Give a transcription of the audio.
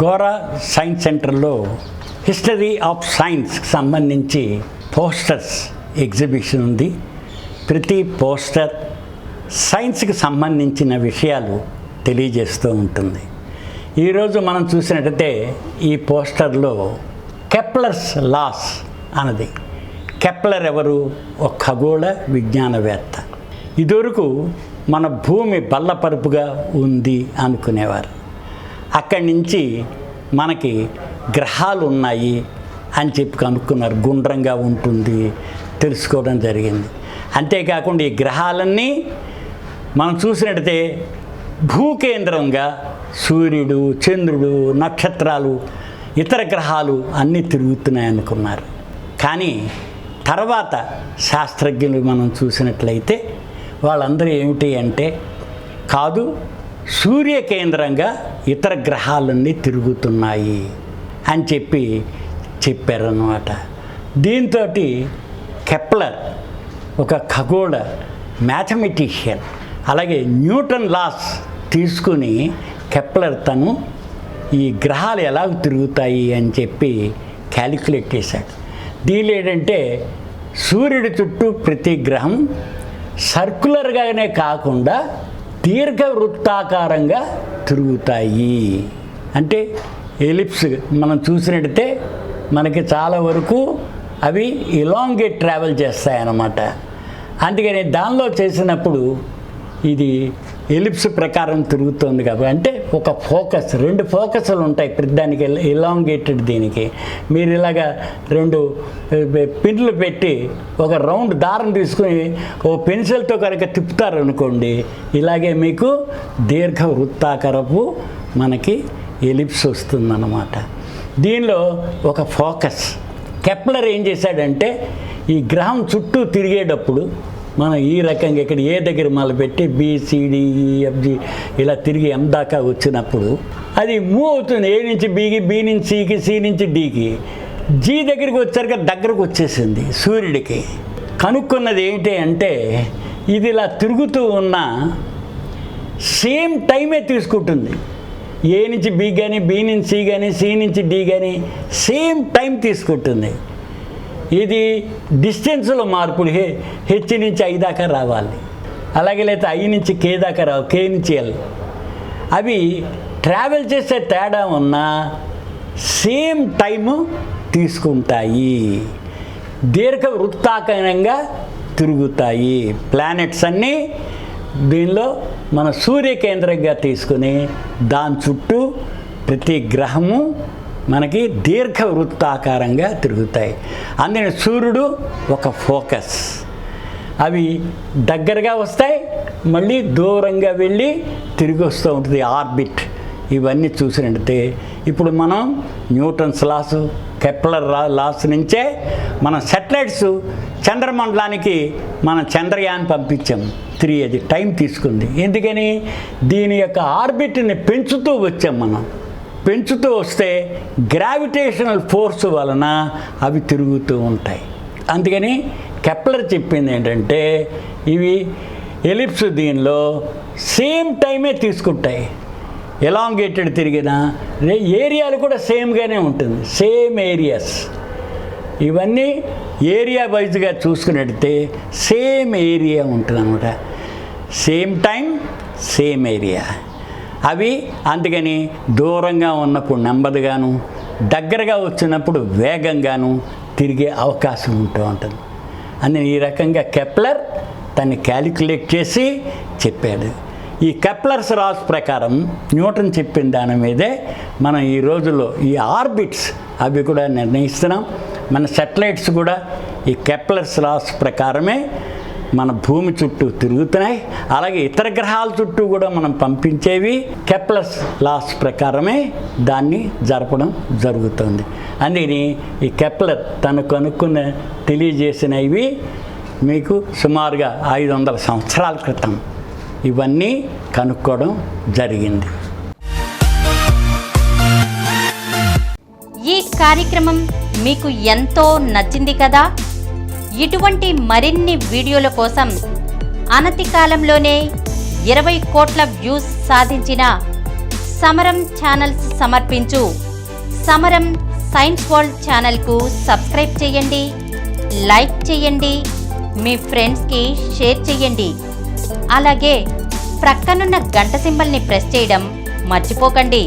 Gora science సెంటర్లో history of సైన్స్కి సంబంధించి పోస్టర్స్ ఎగ్జిబిషన్ ఉంది. ప్రతి పోస్టర్ సైన్స్కి సంబంధించిన విషయాలు తెలియజేస్తూ ఉంటుంది. ఈరోజు మనం చూసినట్టయితే ఈ పోస్టర్లో కెప్లర్స్ లాస్ అన్నది. కెప్లర్ ఎవరు? ఒక ఖగోళ విజ్ఞానవేత్త. ఇదివరకు మన భూమి బల్లపరుపుగా ఉంది అనుకునేవారు. అక్కడి నుంచి మనకి గ్రహాలు ఉన్నాయి అని చెప్పి కనుక్కున్నారు. గుండ్రంగా ఉంటుంది తెలుసుకోవడం జరిగింది. అంతేకాకుండా ఈ గ్రహాలన్నీ మనం చూసినట్టయితే భూకేంద్రంగా సూర్యుడు, చంద్రుడు, నక్షత్రాలు, ఇతర గ్రహాలు అన్నీ తిరుగుతున్నాయి అనుకున్నారు. కానీ తర్వాత శాస్త్రజ్ఞులు మనం చూసినట్లయితే వాళ్ళందరూ ఏమిటి అంటే, కాదు, సూర్య కేంద్రంగా ఇతర గ్రహాలన్నీ తిరుగుతున్నాయి అని చెప్పారన్నమాట. దీంతో కెప్లర్ ఒక ఖగోళ మ్యాథమెటిషియన్. అలాగే న్యూటన్ లాస్ తీసుకుని కెప్లర్ తను ఈ గ్రహాలు ఎలా తిరుగుతాయి అని చెప్పి క్యాలిక్యులేట్ చేశాడు. దీనిలో ఏంటంటే సూర్యుడి చుట్టూ ప్రతి గ్రహం సర్క్యులర్గానే కాకుండా దీర్ఘవృత్తాకారంగా తిరుగుతాయి. అంటే ఎలిప్స్ మనం చూసినట్టయితే మనకి చాలా వరకు అవి ఇలాంగేట్ ట్రావెల్ చేస్తాయన్నమాట. అందుకని దానిలో చేసినప్పుడు ఇది ఎలిప్స్ ప్రకారం తిరుగుతుంది కాబట్టి, అంటే ఒక ఫోకస్, 2 ఫోకస్లు ఉంటాయి ప్రతిదానికి. ఇలాంగేటెడ్ దీనికి మీరు ఇలాగా 2 పిన్లు పెట్టి ఒక రౌండ్ దారం తీసుకుని ఓ పెన్సిల్తో కనుక తిప్పుతారనుకోండి, ఇలాగే మీకు దీర్ఘ వృత్తాకారపు మనకి ఎలిప్స్ వస్తుందన్నమాట. దీనిలో ఒక ఫోకస్. కెప్లర్ ఏం చేశాడంటే ఈ గ్రహం చుట్టూ తిరిగేటప్పుడు మనం ఈ రకంగా ఇక్కడ ఏ దగ్గర మొదలుపెట్టి BCDEFG ఇలా తిరిగి M దాకా వచ్చినప్పుడు అది మూవ్ అవుతుంది. A నుంచి Bకి, B నుంచి Cకి, C నుంచి Dకి, G దగ్గరికి వచ్చాక దగ్గరకు వచ్చేసింది సూర్యుడికి. కనుక్కున్నది ఏంటి అంటే ఇది ఇలా తిరుగుతూ ఉన్న సేమ్ టైమే తీసుకుంటుంది. A నుంచి B కానీ, B నుంచి C కానీ, C నుంచి D కానీ సేమ్ టైం తీసుకుంటుంది. ఇది డిస్టెన్స్లో మార్పులు H నుంచి I దాకా రావాలి, అలాగే లేకపోతే I నుంచి K దాకా రావాలి, K నుంచి L. అవి ట్రావెల్ చేసే తేడా ఉన్నా సేమ్ టైము తీసుకుంటాయి, దీర్ఘ వృత్తాకారంగా తిరుగుతాయి. ప్లానెట్స్ అన్నీ దీనిలో మన సూర్య కేంద్రంగా తీసుకుని దాని చుట్టూ ప్రతి గ్రహము మనకి దీర్ఘ వృత్తాకారంగా తిరుగుతాయి. అందుకని సూర్యుడు ఒక ఫోకస్. అవి దగ్గరగా వస్తాయి, మళ్ళీ దూరంగా వెళ్ళి తిరిగి వస్తూ ఉంటుంది, ఆర్బిట్. ఇవన్నీ చూసినట్టే ఇప్పుడు మనం న్యూటన్స్ లాస్, కెప్లర్ లాస్ నుంచే మన శాటిలైట్స్ చంద్రమండలానికి మనం చంద్రయాన్ పంపించాం. 3 అది టైం తీసుకుంది. ఎందుకని? దీని యొక్క ఆర్బిట్ని పెంచుతూ వచ్చాం మనం. పెంచుతూ వస్తే గ్రావిటేషనల్ ఫోర్స్ వలన అవి తిరుగుతూ ఉంటాయి. అందుకని కెప్లర్ చెప్పింది ఏంటంటే ఇవి ఎలిప్స్ దీనిలో సేమ్ టైమే తీసుకుంటాయి. ఎలాంగేటెడ్ తిరిగిన ఏరియాలు కూడా సేమ్గానే ఉంటుంది, సేమ్ ఏరియాస్. ఇవన్నీ ఏరియా వైజ్గా చూసుకున్నట్టయితే సేమ్ ఏరియా ఉంటుంది అన్నమాట. Same time, same area. అవి అందుకని దూరంగా ఉన్నప్పుడు నెమ్మదిగాను, దగ్గరగా వచ్చినప్పుడు వేగంగాను తిరిగే అవకాశం ఉంటూ ఉంటుంది. అందుకని ఈ రకంగా కెప్లర్ దాన్ని క్యాలిక్యులేట్ చేసి చెప్పాడు. ఈ కెప్లర్స్ లాస్ ప్రకారం న్యూటన్ చెప్పిన దాని మీదే మనం ఈ రోజుల్లో ఈ ఆర్బిట్స్ అవి కూడా నిర్ణయిస్తున్నాం. మన శాటిలైట్స్ కూడా ఈ కెప్లర్స్ లాస్ ప్రకారమే మన భూమి చుట్టూ తిరుగుతున్నాయి. అలాగే ఇతర గ్రహాల చుట్టూ కూడా మనం పంపించేవి కెప్లర్స్ లాస్ ప్రకారమే దాన్ని జరపడం జరుగుతుంది. అందుకని ఈ కెప్లర్ తను కనుక్కున్న తెలియజేసినవి మీకు సుమారుగా 500 సంవత్సరాల క్రితం ఇవన్నీ కనుక్కోవడం జరిగింది. ఈ కార్యక్రమం మీకు ఎంతో నచ్చింది కదా? ఇటువంటి మరిన్ని వీడియోల కోసం అనతి కాలంలోనే 20 కోట్ల వ్యూస్ సాధించిన సమరం ఛానల్స్ సమర్పించు సమరం సైన్స్ వరల్డ్ ఛానల్కు సబ్స్క్రైబ్ చేయండి, లైక్ చేయండి, మీ ఫ్రెండ్స్కి షేర్ చేయండి. అలాగే ప్రక్కనున్న గంట సింబల్ని ప్రెస్ చేయడం మర్చిపోకండి.